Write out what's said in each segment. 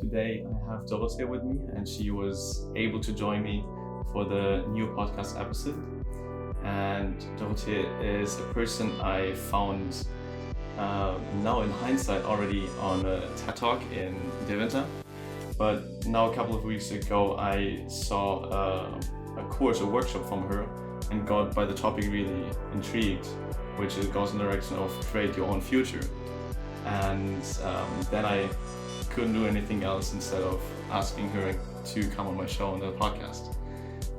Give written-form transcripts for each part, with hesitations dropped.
Today I have Dorothée with me, and she was able to join me for the new podcast episode. And Dorothée is a person I found now in hindsight already on a TED Talk in Deventer. But now a couple of weeks ago I saw a course, a workshop from her, and got by the topic really intrigued, which goes in the direction of create your own future. And then I couldn't do anything else instead of asking her to come on my show on the podcast.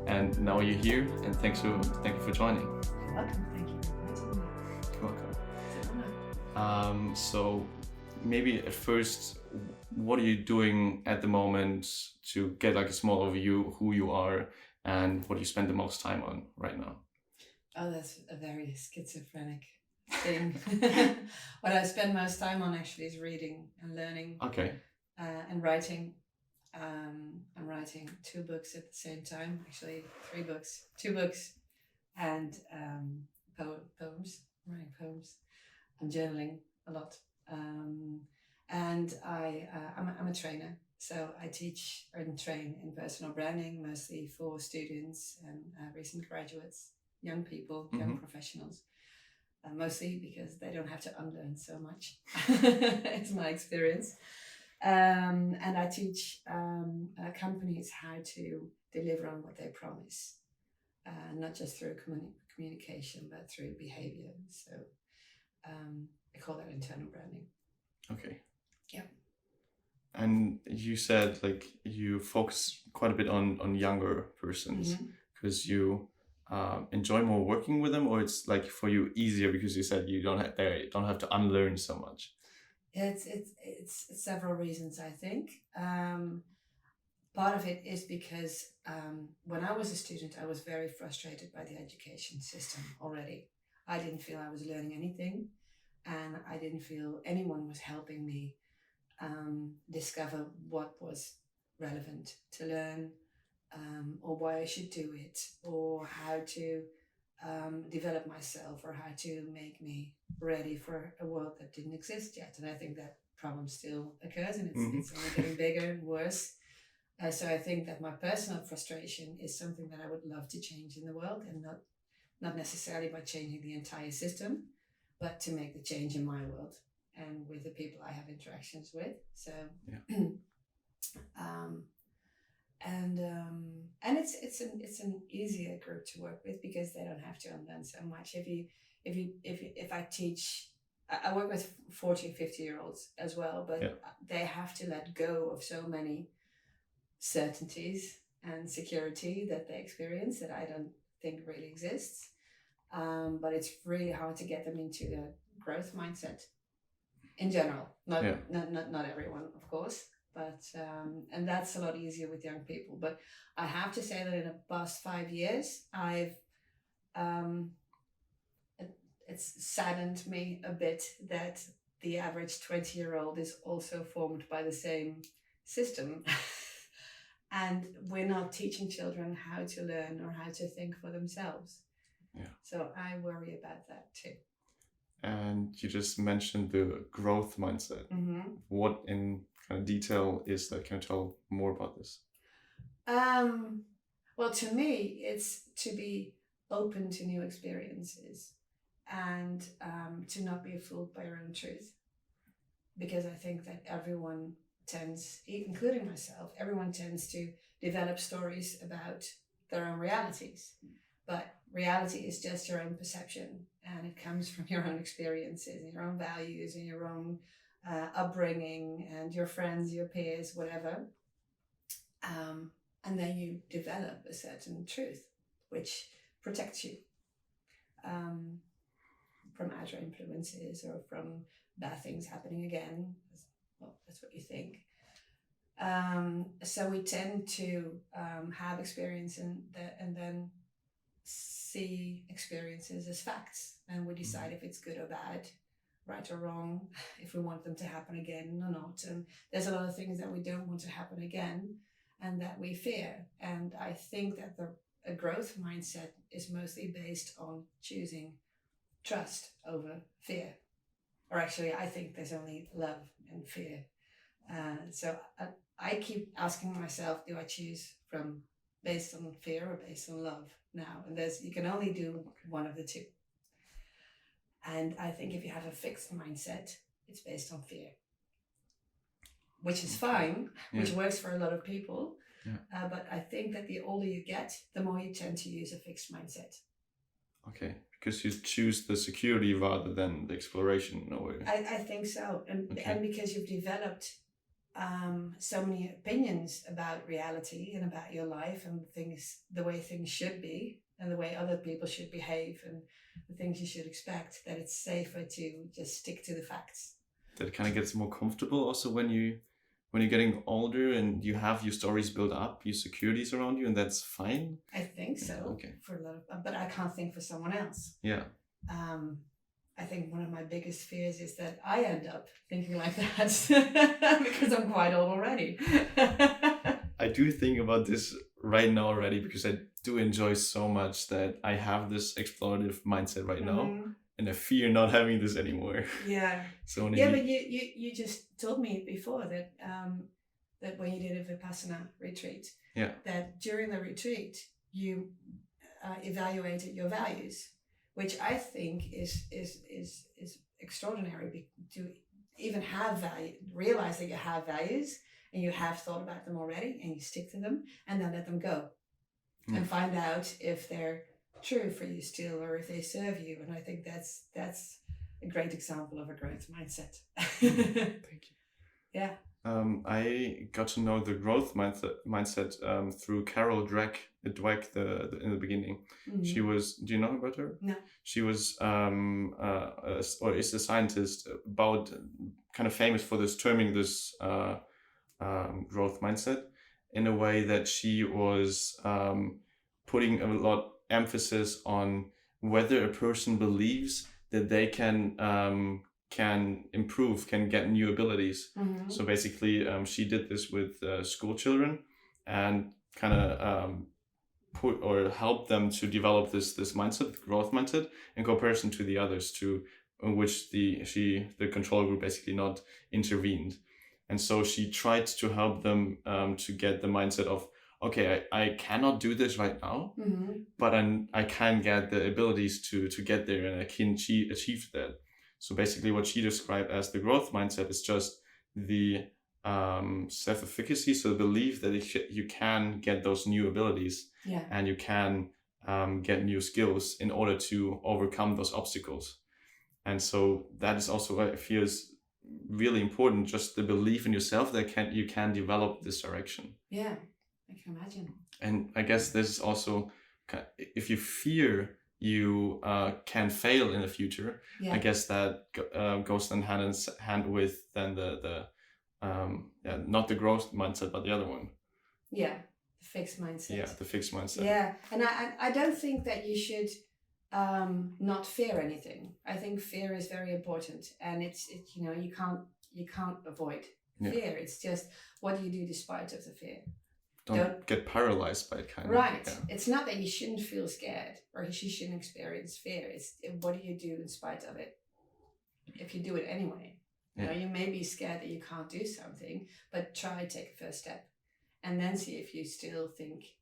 And now you're here, and thank you for joining. You're welcome. Thank you for inviting me. You're welcome. It's an honor. So maybe at first, what are you doing at the moment to get like a small overview who you are and what you spend the most time on right now? Oh, that's a very schizophrenic thing. What I spend most time on actually is reading and learning. Okay. And writing. I'm writing 2 books at the same time. Actually, 3 books. 2 books and poems. I'm writing poems. I'm journaling a lot. And I'm a trainer. So I teach and train in personal branding, mostly for students and recent graduates, young people, young professionals. Mostly because they don't have to unlearn so much. It's my experience. And I teach companies how to deliver on what they promise, not just through communication, but through behavior. So I call that internal branding. Okay. Yeah. And you said like you focus quite a bit on younger persons because you enjoy more working with them, or it's like for you easier because you said you don't have to unlearn so much. It's several reasons, I think. Part of it is because when I was a student, I was very frustrated by the education system already. I didn't feel I was learning anything, and I didn't feel anyone was helping me discover what was relevant to learn, or why I should do it, or how to develop myself, or how to make me ready for a world that didn't exist yet. And I think that problem still occurs, and it's only getting bigger and worse. So I think that my personal frustration is something that I would love to change in the world, and not necessarily by changing the entire system, but to make the change in my world and with the people I have interactions with. So yeah. And it's an easier group to work with because they don't have to unlearn so much. If I teach, I work with 40 and 50-year-olds as well, but they have to let go of so many certainties and security that they experience that I don't think really exists. But it's really hard to get them into the growth mindset in general. Not everyone, of course. But and that's a lot easier with young people. But I have to say that in the past 5 years, it's saddened me a bit that the average 20-year-old is also formed by the same system. And we're not teaching children how to learn or how to think for themselves. Yeah. So I worry about that too. And you just mentioned the growth mindset. What in kind of detail is that? Can you tell more about this? Well, to me, it's to be open to new experiences and to not be fooled by your own truth. Because I think that everyone tends, including myself, everyone tends to develop stories about their own realities. But reality is just your own perception, and it comes from your own experiences and your own values and your own upbringing and your friends, your peers, whatever. And then you develop a certain truth which protects you from outer influences or from bad things happening again. Well, that's what you think. So we tend to have experience and then see experiences as facts, and we decide if it's good or bad, right or wrong, if we want them to happen again or not. And there's a lot of things that we don't want to happen again and that we fear. And I think that a growth mindset is mostly based on choosing trust over fear. Or actually, I think there's only love and fear So I keep asking myself, do I choose from based on fear or based on love now? And you can only do one of the two. And I think if you have a fixed mindset, it's based on fear, which is fine, which works for a lot of people. Yeah. But I think that the older you get, the more you tend to use a fixed mindset. Okay, because you choose the security rather than the exploration in a way. I think so. And because you've developed so many opinions about reality and about your life and the way things should be and the way other people should behave and the things you should expect, that it's safer to just stick to the facts. That kind of gets more comfortable also when you're getting older and you have your stories built up, your securities around you, and that's fine. I think so. Okay. For a lot of, but I can't think for someone else. Yeah. I think one of my biggest fears is that I end up thinking like that because I'm quite old already. I do think about this right now already because I do enjoy so much that I have this explorative mindset right now, and I fear not having this anymore. Yeah. So but you just told me before that that when you did a Vipassana retreat, that during the retreat you evaluated your values, which I think is extraordinary to even have value, realize that you have values and you have thought about them already and you stick to them and then let them go and find out if they're true for you still or if they serve you. And I think that's a great example of a growth mindset. Thank you. Yeah. I got to know the growth mindset through Carol Dweck in the beginning. She was, do you know about her? No. She was or is a scientist about kind of famous for terming this growth mindset in a way that she was putting a lot emphasis on whether a person believes that they can improve, can get new abilities. So basically, she did this with school children and kind of put or help them to develop this mindset, growth mindset, in comparison to the others, in which the control group basically not intervened. And so she tried to help them to get the mindset of, okay, I cannot do this right now, but I can get the abilities to get there, and I can achieve that. So basically what she described as the growth mindset is just the self-efficacy, so the belief that you can get those new abilities and you can get new skills in order to overcome those obstacles. And so that is also what I feel is really important, just the belief in yourself that you can develop this direction. Yeah, I can imagine. And I guess this is also, if you fear you can fail in the future, I guess that goes then hand in hand with then the not the growth mindset, but the other one. Yeah, the fixed mindset. Yeah, the fixed mindset. Yeah, and I don't think that you should not fear anything. I think fear is very important, and it's you can't avoid fear. It's just what do you do despite of the fear. Don't get paralyzed by it, kind of. Right. Yeah. It's not that you shouldn't feel scared or you shouldn't experience fear. It's what do you do in spite of it? If you do it anyway. You know, you may be scared that you can't do something, but try take a first step and then see if you still think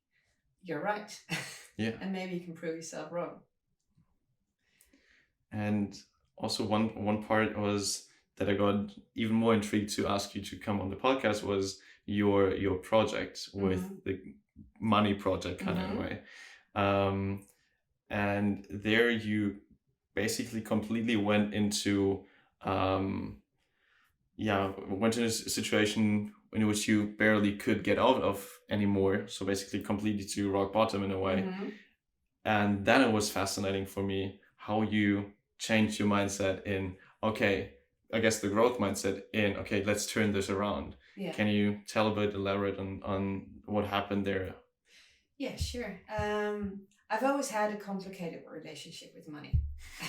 you're right. Yeah. And maybe you can prove yourself wrong. And also one part was that I got even more intrigued to ask you to come on the podcast was your project with the money project kind of way. And there you basically completely went into a situation in which you barely could get out of anymore. So basically completely to rock bottom in a way. And then it was fascinating for me how you changed your mindset in, okay, I guess the growth mindset in, okay, let's turn this around. Yeah. Can you tell a bit, elaborate on what happened there? Yeah, sure. I've always had a complicated relationship with money.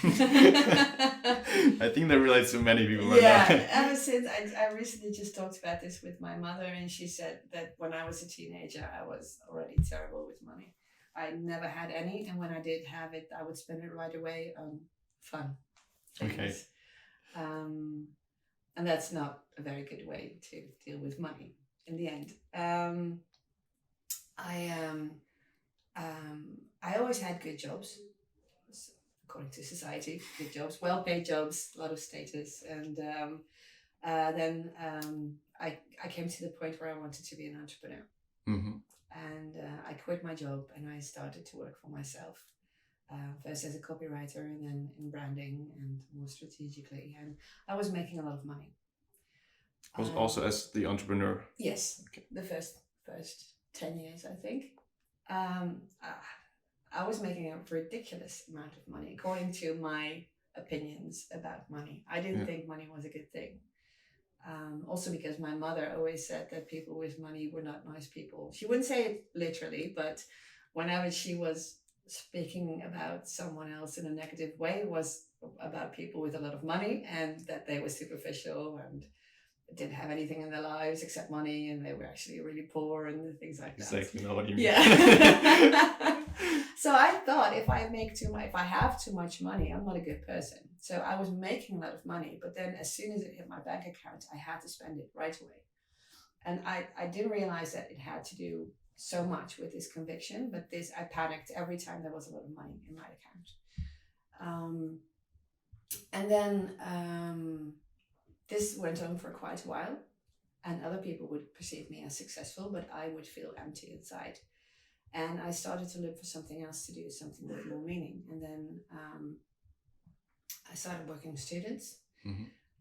I think that relates to many people. Yeah, ever since I recently just talked about this with my mother, and she said that when I was a teenager, I was already terrible with money. I never had any, and when I did have it, I would spend it right away on fun things. Okay. And that's not a very good way to deal with money in the end. I I always had good jobs, according to society, good jobs, well-paid jobs, a lot of status, and then I came to the point where I wanted to be an entrepreneur, Mm-hmm. and I quit my job and I started to work for myself. First as a copywriter and then in branding and more strategically, and I was making a lot of money. Also as the entrepreneur. Yes, Okay. the first 10 years, I think. I was making a ridiculous amount of money according to my opinions about money. I didn't think money was a good thing. Also because my mother always said that people with money were not nice people. She wouldn't say it literally, but whenever she was speaking about someone else in a negative way, it was about people with a lot of money and that they were superficial and didn't have anything in their lives except money, and they were actually really poor and things like that. Exactly, know what you mean. Yeah. So I thought if I have too much money, I'm not a good person. So I was making a lot of money, but then as soon as it hit my bank account, I had to spend it right away. And I didn't realize that it had to do so much with this conviction, but I panicked every time there was a lot of money in my account. And then this went on for quite a while, and other people would perceive me as successful, but I would feel empty inside. And I started to look for something else to do, something with more meaning. And then I started working with students,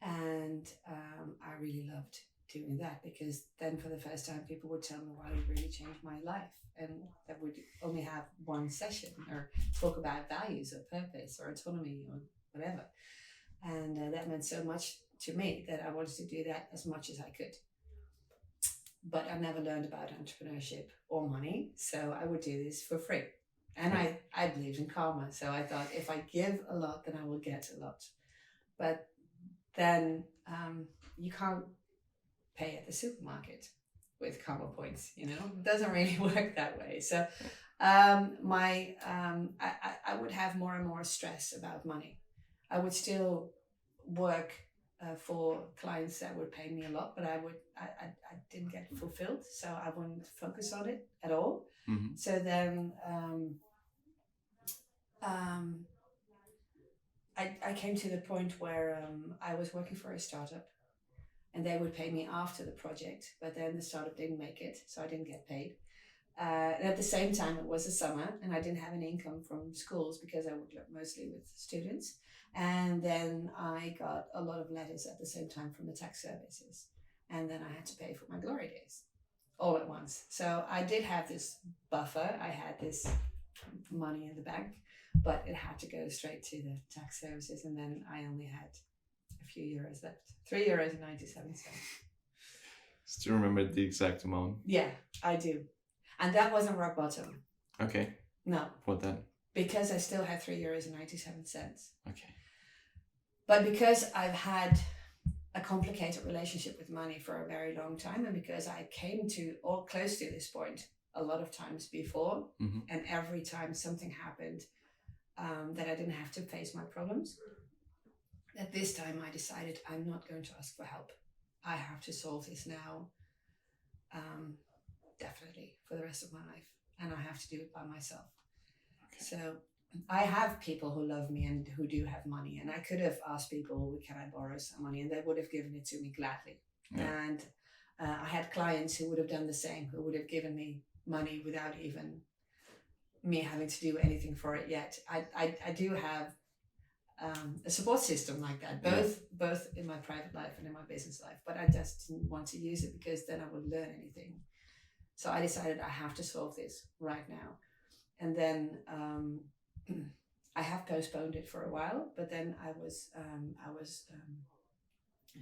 and I really loved doing that, because then for the first time people would tell me, wow, you really changed my life. And that would only have one session or talk about values or purpose or autonomy or whatever. And that meant so much to me that I wanted to do that as much as I could. But I never learned about entrepreneurship or money, so I would do this for free. And I believed in karma, so I thought if I give a lot, then I will get a lot. But then you can't pay at the supermarket with karma points, you know? It doesn't really work that way. So I would have more and more stress about money. I would still work for clients that would pay me a lot, but I didn't get fulfilled, so I wouldn't focus on it at all. So then I came to the point where I was working for a startup, and they would pay me after the project, but then the startup didn't make it, so I didn't get paid. And at the same time, it was the summer, and I didn't have any income from schools because I would work mostly with students. And then I got a lot of letters at the same time from the tax services. And then I had to pay for my glory days all at once. So I did have this buffer. I had this money in the bank, but it had to go straight to the tax services. And then I only had a few euros left. €3.97. Still remember the exact amount? Yeah, I do. And that wasn't rock bottom. Okay. No. What then? Because I still had €3.97. Okay. But because I've had a complicated relationship with money for a very long time, and because I came to or close to this point a lot of times before, and every time something happened that I didn't have to face my problems, at this time I decided I'm not going to ask for help. I have to solve this now, definitely for the rest of my life, and I have to do it by myself. Okay. So I have people who love me and who do have money, and I could have asked people, can I borrow some money? And they would have given it to me gladly. Yeah. And I had clients who would have done the same, who would have given me money without even me having to do anything for it yet. I do have a support system like that, both in my private life and in my business life, but I just didn't want to use it because then I would learn anything. So I decided I have to solve this right now. And then I have postponed it for a while, but then I was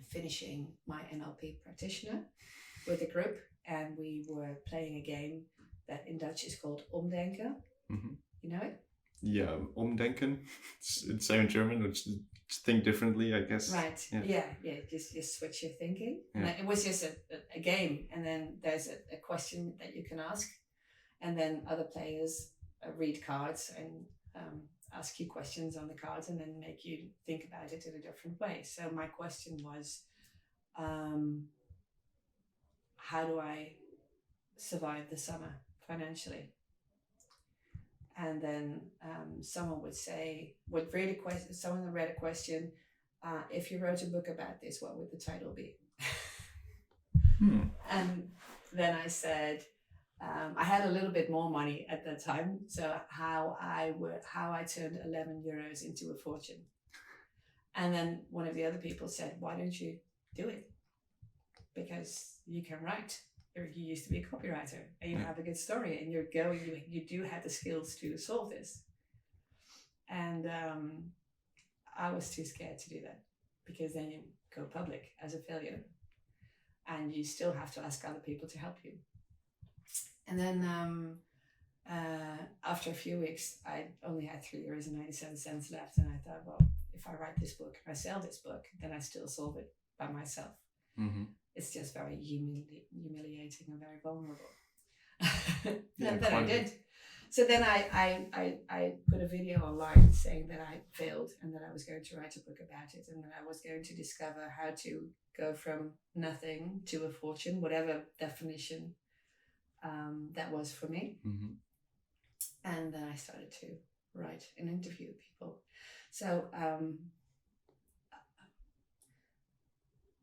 finishing my NLP practitioner with a group, and we were playing a game that in Dutch is called Omdenken. You know it? Yeah, Umdenken. It's so in German, which think differently, I guess. Right. Yeah. Just switch your thinking. Yeah. And it was just a game, and then there's a question that you can ask, and then other players read cards and ask you questions on the cards, and then make you think about it in a different way. So my question was, how do I survive the summer financially? And then someone would read a question, someone read a question, if you wrote a book about this, what would the title be? And then I said, I had a little bit more money at that time, so how I turned 11 euros into a fortune. And then one of the other people said, why don't you do it? Because you can write. You used to be a copywriter and you have a good story and you do have the skills to solve this. And I was too scared to do that, because then you go public as a failure and you still have to ask other people to help you. And then after a few weeks, I only had €3.97 left. And I thought, well, if I write this book, if I sell this book, then I still solve it by myself. Mm-hmm. It's just very humiliating and very vulnerable. That I did. So then I put a video online saying that I failed and that I was going to write a book about it, and that I was going to discover how to go from nothing to a fortune, whatever definition that was for me. Mm-hmm. And then I started to write and interview people. So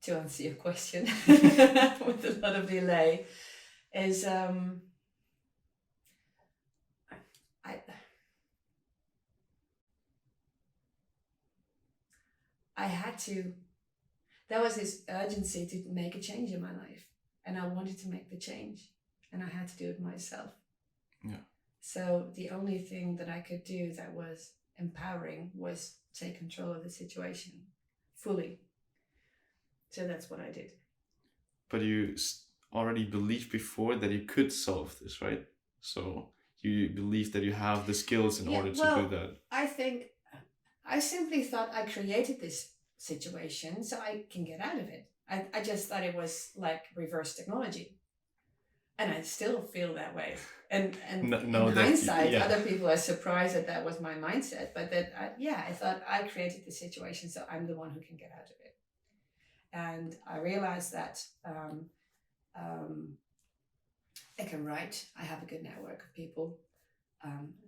to answer your question with a lot of delay, is I had to, there was this urgency to make a change in my life, and I wanted to make the change, and I had to do it myself. Yeah. So the only thing that I could do that was empowering was take control of the situation fully. So that's what I did. But you already believed before that you could solve this, right? So you believe that you have the skills in order to do that. I simply thought I created this situation so I can get out of it. I just thought it was like reverse technology. And I still feel that way. And in hindsight, other people are surprised that was my mindset. But I thought I created the situation, so I'm the one who can get out of it. And I realized that I can write. I have a good network of people.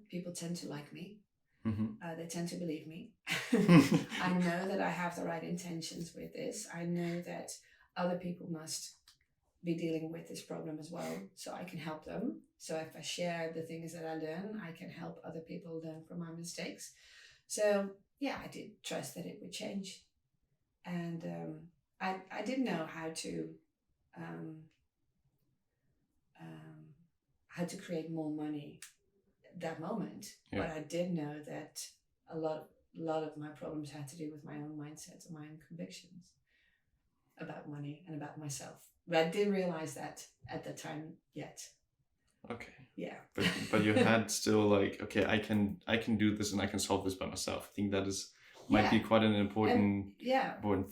People tend to like me. Mm-hmm. They tend to believe me. I know that I have the right intentions with this. I know that other people must be dealing with this problem as well, so I can help them. So if I share the things that I learn, I can help other people learn from my mistakes. So yeah, I did trust that it would change. And I didn't know how to create more money at that moment, but I did know that a lot of my problems had to do with my own mindset and my own convictions about money and about myself. But I didn't realize that at the time yet. Okay. Yeah. But you had still like, okay, I can do this and I can solve this by myself. I think that might be quite an important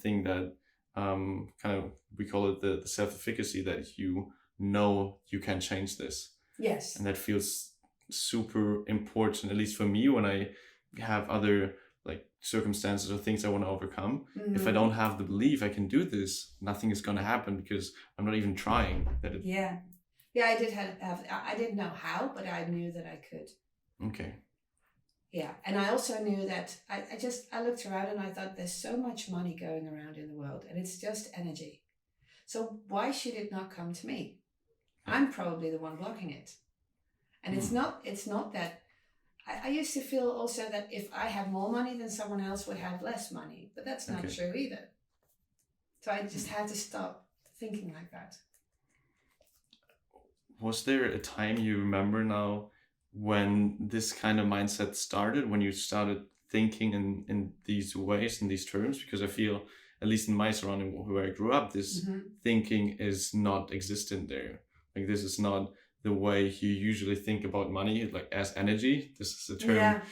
thing, that kind of, we call it the self-efficacy, that you know you can change this. Yes. And that feels super important, at least for me, when I have other like circumstances or things I want to overcome. Mm-hmm. If I don't have the belief I can do this, nothing is going to happen, because I'm not even trying. Yeah, I did have I didn't know how, but I knew that I could. Okay. Yeah, and I also knew that I looked around and I thought, there's so much money going around in the world and it's just energy. So why should it not come to me? I'm probably the one blocking it. And it's not that. I used to feel also that if I have more money, then someone else would have less money. But that's not true either. So I just had to stop thinking like that. Was there a time you remember now when this kind of mindset started, when you started thinking in these ways, in these terms? Because I feel, at least in my surrounding where I grew up, this thinking is not existent there. Like, this is not the way you usually think about money, like as energy. This is a term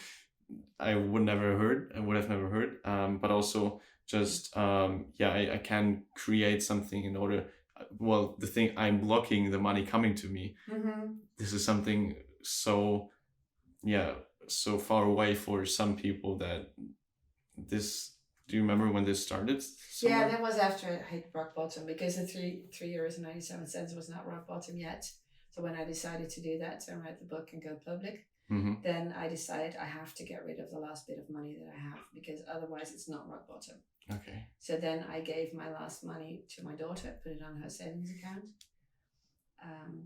I would have never heard. But also just, I can create something in order, the thing, I'm blocking the money coming to me. Mm-hmm. This is something so far away for some people that this Do you remember when this started? Yeah, that was after I hit rock bottom, because the €3.97 was not rock bottom yet. So when I decided to do that, to write the book and go public, then I decided I have to get rid of the last bit of money that I have, because otherwise it's not rock bottom. Okay. So then I gave my last money to my daughter, put it on her savings account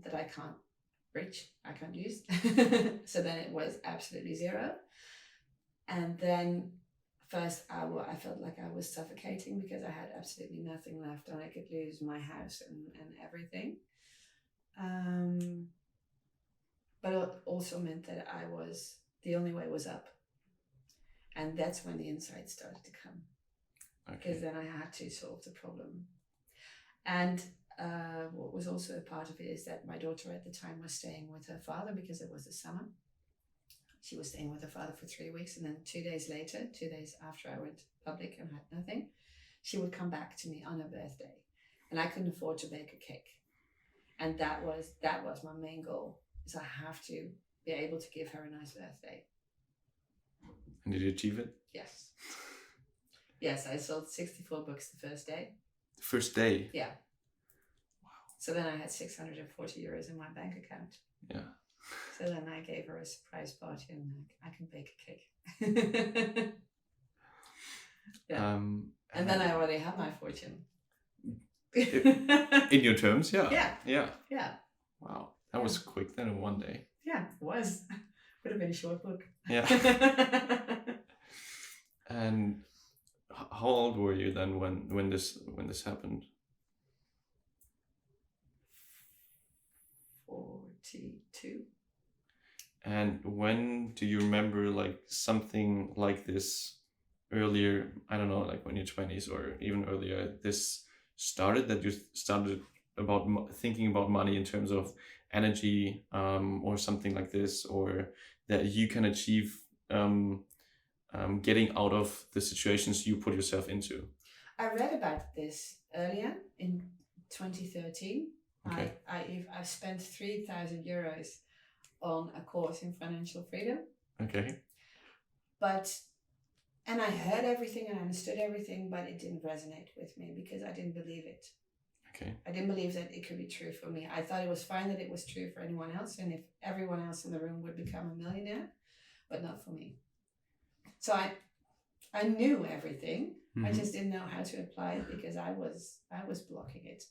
that I can't reach, I can't use. So then it was absolutely zero. And then first I felt like I was suffocating, because I had absolutely nothing left and I could lose my house and everything. But it also meant that the only way was up. And that's when the insight started to come. Because then I had to solve the problem. And what was also a part of it is that my daughter at the time was staying with her father, because it was the summer. She was staying with her father for 3 weeks, and then 2 days later, 2 days after I went public and had nothing, she would come back to me on her birthday, and I couldn't afford to bake a cake. And that was my main goal, is I have to be able to give her a nice birthday. And did you achieve it? Yes. Yes, I sold 64 books the first day. The first day? Yeah. Wow. So then I had €640 in my bank account. Yeah. So then I gave her a surprise party, and I can bake a cake. Yeah. And then I already had my fortune. In your terms, yeah. Yeah. Yeah. Yeah. Wow. That was quick then, in one day. Yeah, it was. Would have been a short book. Yeah. And how old were you then when this happened? 42. And when do you remember like something like this earlier? I don't know, like when you're 20s or even earlier, this started, that you started about thinking about money in terms of energy, or something like this, or that you can achieve getting out of the situations you put yourself into? I read about this earlier in 2013. Okay. I've spent €3,000 on a course in financial freedom. Okay. And I heard everything and I understood everything, but it didn't resonate with me, because I didn't believe it. Okay. I didn't believe that it could be true for me. I thought it was fine that it was true for anyone else, and if everyone else in the room would become a millionaire, but not for me. So I knew everything. I just didn't know how to apply it, because I was blocking it.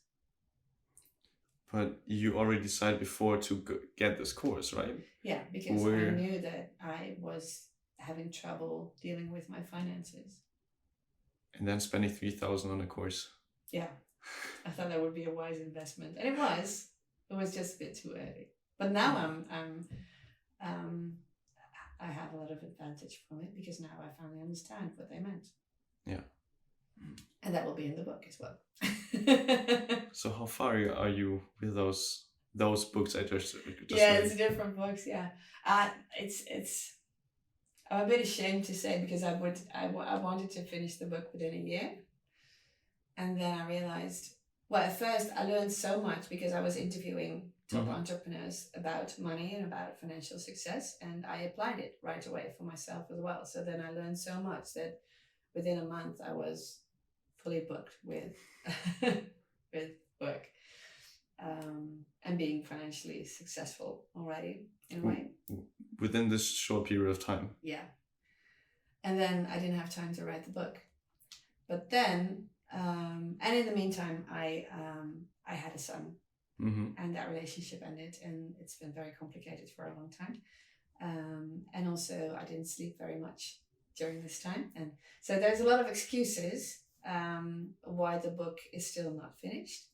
But you already decided before to get this course, right? Yeah, because I knew that I was having trouble dealing with my finances. And then spending 3,000 on a course. Yeah, I thought that would be a wise investment, and it was. It was just a bit too early. But now I have a lot of advantage from it, because now I finally understand what they meant. Yeah. And that will be in the book as well. So how far are you with those books I just yeah, read? it's different books. Yeah, it's. I'm a bit ashamed to say, because I wanted to finish the book within a year, and then I realized. Well, at first I learned so much, because I was interviewing top entrepreneurs about money and about financial success, and I applied it right away for myself as well. So then I learned so much that within a month I was fully booked with with work, and being financially successful already in a way. Within this short period of time. Yeah. And then I didn't have time to write the book. But then, and in the meantime, I had a son, and that relationship ended, and it's been very complicated for a long time. And also I didn't sleep very much during this time. And so there's a lot of excuses why the book is still not finished.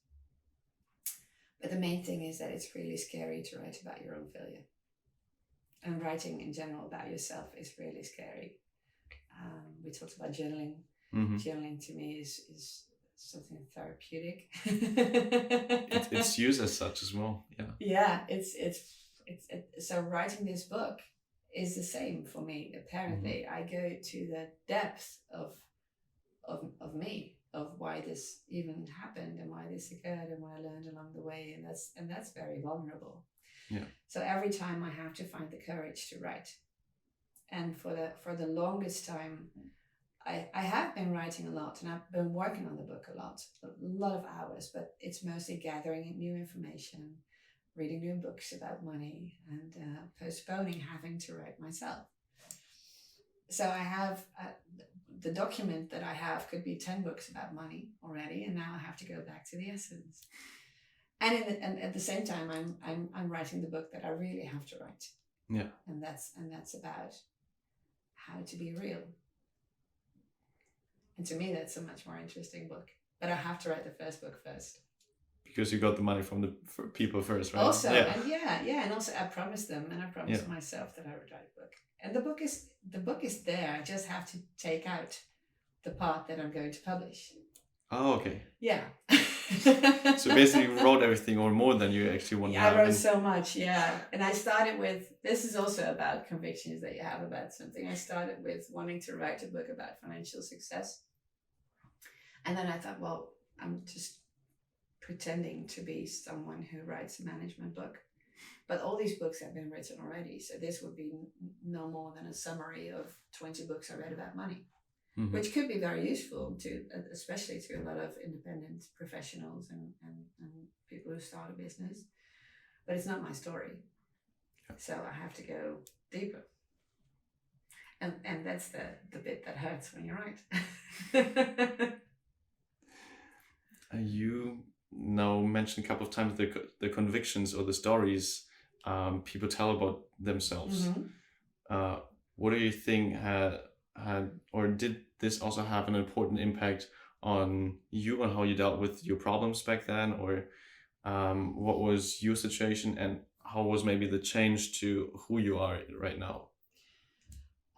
But the main thing is that it's really scary to write about your own failure. And writing in general about yourself is really scary. We talked about journaling. Journaling to me is something therapeutic. It's used as such as well. Yeah. Yeah, it's so writing this book is the same for me. Apparently, I go to the depth of me, of why this even happened and why this occurred and what I learned along the way, and that's very vulnerable. Yeah. So every time I have to find the courage to write, and for the longest time, I have been writing a lot, and I've been working on the book a lot of hours, but it's mostly gathering new information, reading new books about money, and postponing having to write myself. So I have the document that I have could be 10 books about money already, and now I have to go back to the essence. And at the same time, I'm writing the book that I really have to write. Yeah. And that's about how to be real. And to me, that's a much more interesting book. But I have to write the first book first. Because you got the money from the people first, right? Also, and also I promised them, and I promised myself that I would write a book. And the book is there. I just have to take out the part that I'm going to publish. Oh, okay. Yeah. So basically you wrote everything or more than you actually want to have. I wrote so much, yeah. And I started with, this is also about convictions that you have about something. I started with wanting to write a book about financial success. And then I thought, well, I'm just pretending to be someone who writes a management book. But all these books have been written already. So this would be no more than a summary of 20 books I read about money. Mm-hmm. Which could be very useful to, especially to a lot of independent professionals and people who start a business. But it's not my story. Yeah. So I have to go deeper. And that's the bit that hurts when you write. You now mentioned a couple of times the convictions or the stories people tell about themselves. Mm-hmm. What do you think had or did this also have an important impact on you, on how you dealt with your problems back then, or what was your situation and how was maybe the change to who you are right now?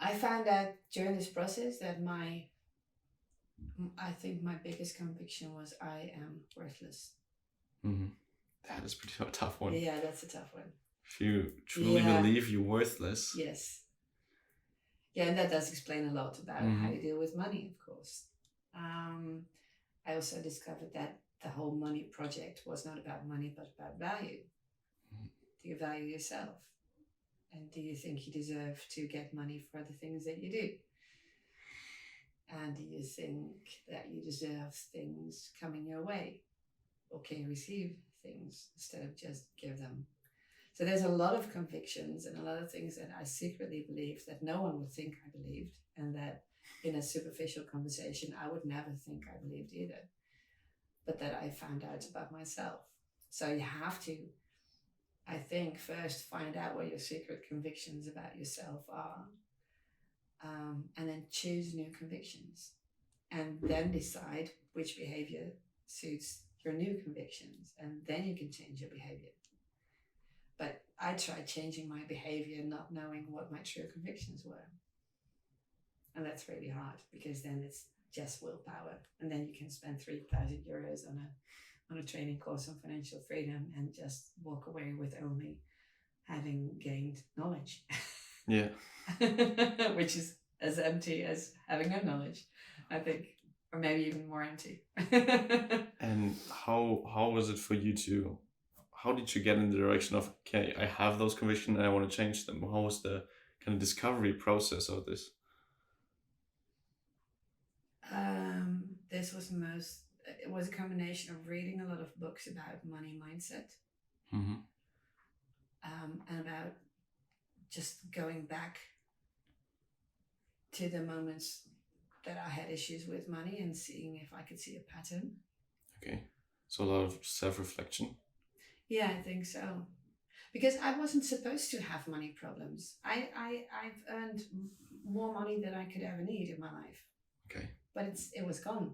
I found out during this process that I think my biggest conviction was I am worthless. Mm-hmm. That is pretty a tough one. Yeah, that's a tough one. If you truly believe you're worthless. Yes. Yeah, and that does explain a lot about how you deal with money, of course. I also discovered that the whole money project was not about money, but about value. Mm-hmm. Do you value yourself? And do you think you deserve to get money for the things that you do? And do you think that you deserve things coming your way? Or can you receive things instead of just give them? So there's a lot of convictions and a lot of things that I secretly believed that no one would think I believed, and that in a superficial conversation, I would never think I believed either, but that I found out about myself. So you have to, I think, first find out what your secret convictions about yourself are, and then choose new convictions, and then decide which behavior suits your new convictions, and then you can change your behavior. But I tried changing my behavior not knowing what my true convictions were. And that's really hard, because then it's just willpower. And then you can spend 3,000 euros on a training course on financial freedom and just walk away with only having gained knowledge. Yeah. Which is as empty as having no knowledge, I think, or maybe even more empty. And how was it for you to, how did you get in the direction of, okay, I have those convictions and I want to change them? How was the kind of discovery process of this? It was a combination of reading a lot of books about money mindset, and about just going back to the moments that I had issues with money and seeing if I could see a pattern. Okay, so a lot of self-reflection. Yeah, I think so. Because I wasn't supposed to have money problems. I've earned more money than I could ever need in my life. Okay. But it was gone.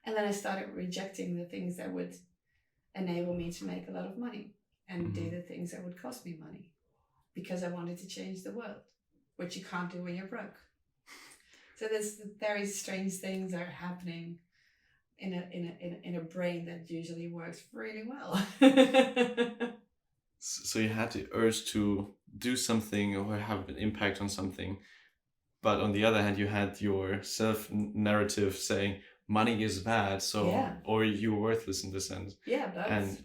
And then I started rejecting the things that would enable me to make a lot of money and do the things that would cost me money, because I wanted to change the world, which you can't do when you're broke. So there's very strange things that are happening in a brain that usually works really well. So you had the urge to do something or have an impact on something, but on the other hand, you had your self-narrative saying money is bad, so or you're worthless in this sense. Yeah, that's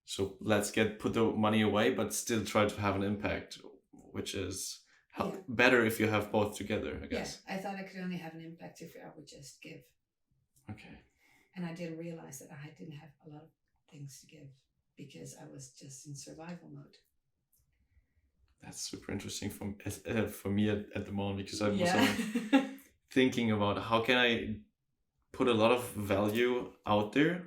so let's put the money away, but still try to have an impact, which is better if you have both together, I guess. Yeah, I thought I could only have an impact if I would just give. Okay. And I didn't realize that I didn't have a lot of things to give because I was just in survival mode. That's super interesting for me at the moment, because I was thinking about how can I put a lot of value out there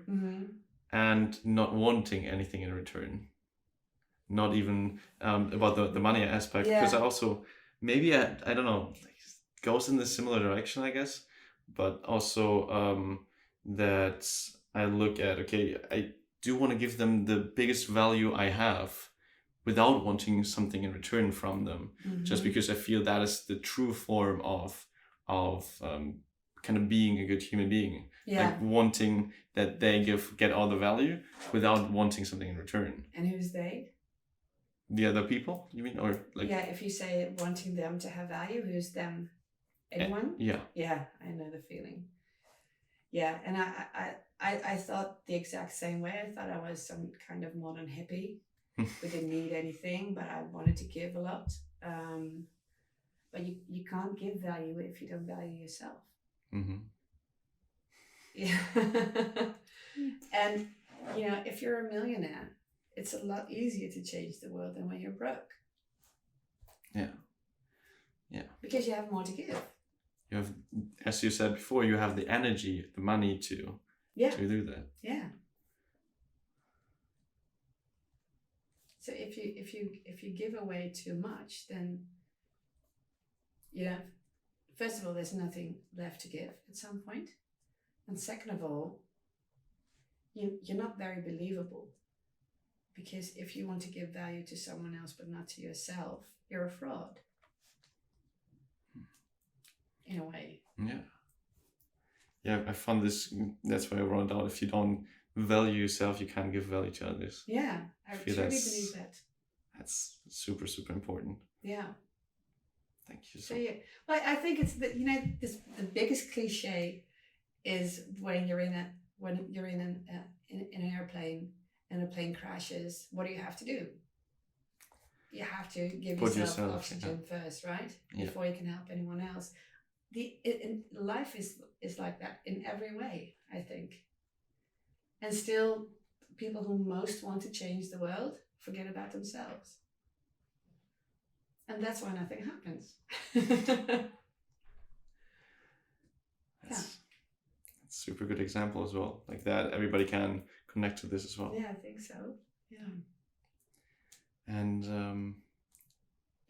and not wanting anything in return. Not even about the money aspect, because I also, maybe I don't know, goes in the similar direction, I guess, but also that I look at, okay, I do want to give them the biggest value I have without wanting something in return from them, just because I feel that is the true form of kind of being a good human being. Like wanting that they get all the value without wanting something in return. And who's they? The other people, you mean? Or like, yeah, if you say wanting them to have value, who's them? Anyone? Yeah, I know the feeling. Yeah, and I thought the exact same way. I thought I was some kind of modern hippie who didn't need anything, but I wanted to give a lot. But you can't give value if you don't value yourself. Yeah. And if you're a millionaire, it's a lot easier to change the world than when you're broke. Yeah. Because you have more to give. You have, as you said before, you have the energy, the money to do that. Yeah. So if you give away too much, then first of all, there's nothing left to give at some point, and second of all, you're not very believable, because if you want to give value to someone else but not to yourself, you're a fraud. In a way. Yeah, I found this, that's why I wrote down, if you don't value yourself, you can't give value to others. Yeah, I truly believe that. That's super, super important. Yeah. Thank you. So well, I think it's the biggest cliche is when you're in an airplane and a plane crashes, what do you have to do? You have to give yourself oxygen first, right? Before you can help anyone else. Life is like that in every way, I think. And still, people who most want to change the world forget about themselves. And that's why nothing happens. That's a super good example as well. Like that, everybody can connect to this as well. Yeah, I think so. Yeah. And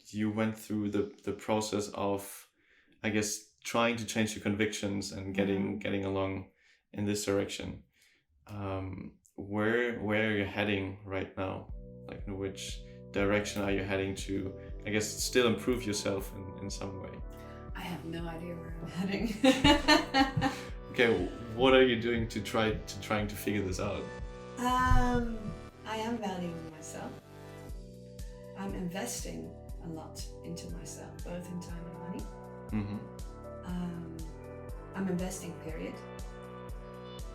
you went through the process of, I guess, trying to change your convictions and getting along in this direction. Where are you heading right now? Like, in which direction are you heading to, I guess, still improve yourself in some way? I have no idea where I'm heading. Okay, what are you doing to trying to figure this out? I am valuing myself. I'm investing a lot into myself, both in time and money. I'm investing, period.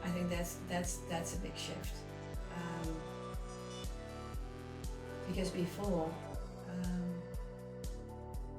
I think that's a big shift. Because before,